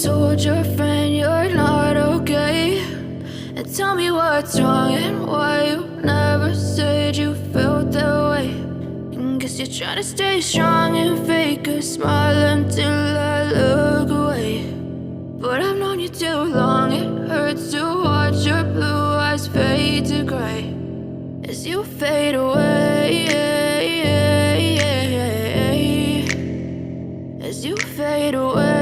told your friend you're not okay? And tell me what's wrong and why you never said you felt that way. And guess you're trying to stay strong and fake a smile until I look away. But I've known you too long, it hurts to watch your blue eyes fade to gray as you fade away, as you fade away.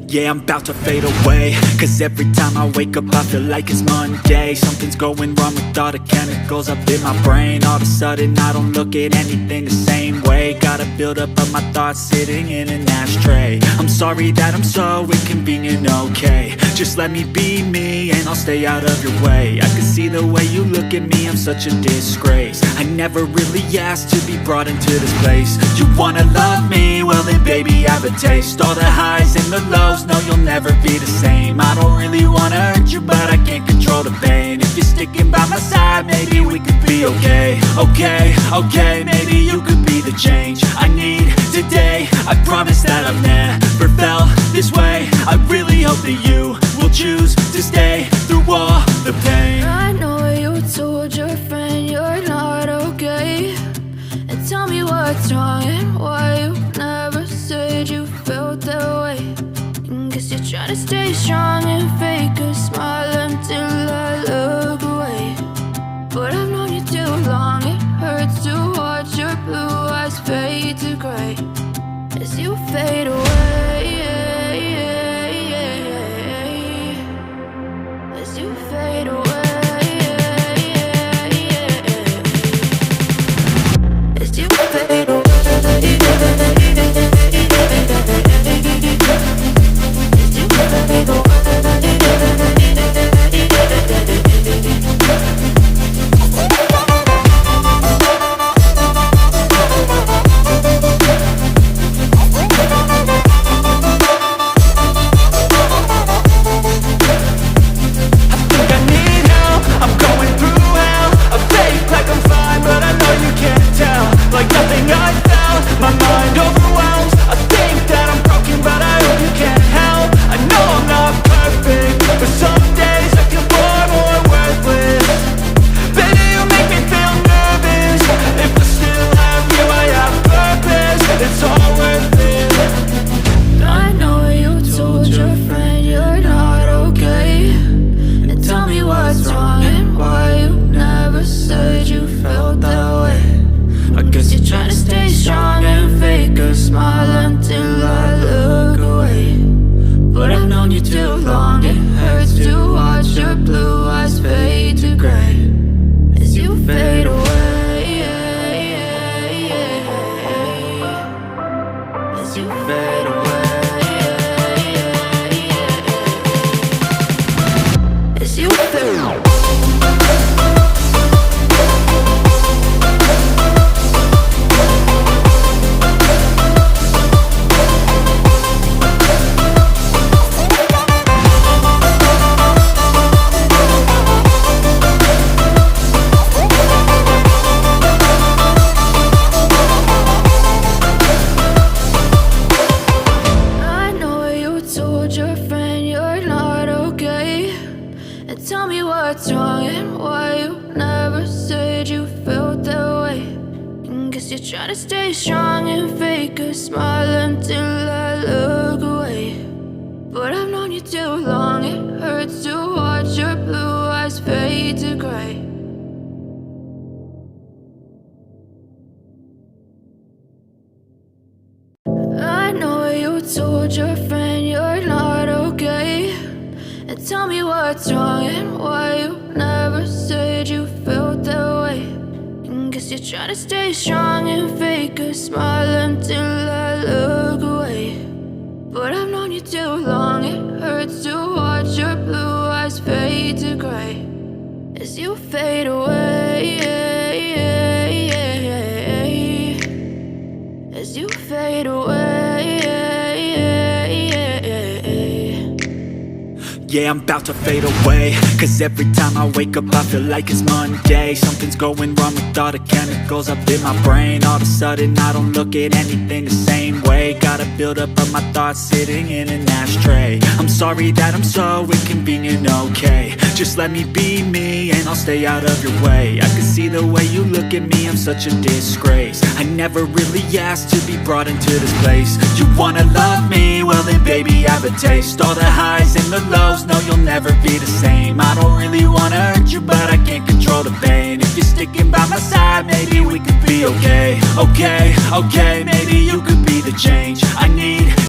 Yeah, I'm about to fade away, cause every time I wake up I feel like it's Monday. Something's going wrong with all the chemicals up in my brain. All of a sudden I don't look at anything the same way. Got a buildup of my thoughts sitting in an ashtray. I'm sorry that I'm so inconvenient, okay? Just let me be me and I'll stay out of your way. I can see the way you look at me, I'm such a disgrace. I never really asked to be brought into this place. You wanna love me? Well then baby I have a taste. All the highs and the lows, no, you'll never be the same. I don't really wanna hurt you, but I can't control the pain. If you're sticking by my side, maybe we could be okay. Okay, maybe you could be the change I need today. I promise that I've never felt this way. I really hope that you will choose to stay through all the pain. I know you told your friend you're not okay. And tell me what's wrong and why you never said you felt that way. Guess you're trying to stay strong and fake a smile until I look away. But I've known you too long, it hurts to watch your blue eyes fade to gray as you fade away, as you fade away, as you fade away. Told your friend you're not okay. And tell me what's wrong and why you never said you felt that way. And guess you're trying to stay strong and fake a smile until I look away. But I've known you too long, it hurts to watch your blue eyes fade to gray as you fade away, as you fade away. Yeah, I'm about to fade away, cause every time I wake up I feel like it's Monday. Something's going wrong with all the chemicals up in my brain. All of a sudden I don't look at anything the same way. Gotta build up of my thoughts sitting in an ashtray. I'm sorry that I'm so inconvenient, okay. Just let me be me and I'll stay out of your way. I can see the way you look at me, I'm such a disgrace. I never really asked to be brought into this place. You wanna love me? Well then baby have a taste. All the highs and the lows, no you'll never be the same. I don't really wanna hurt you but I can't control the pain. If you're sticking by my side, maybe we could be okay. Okay, maybe you could be the change I need.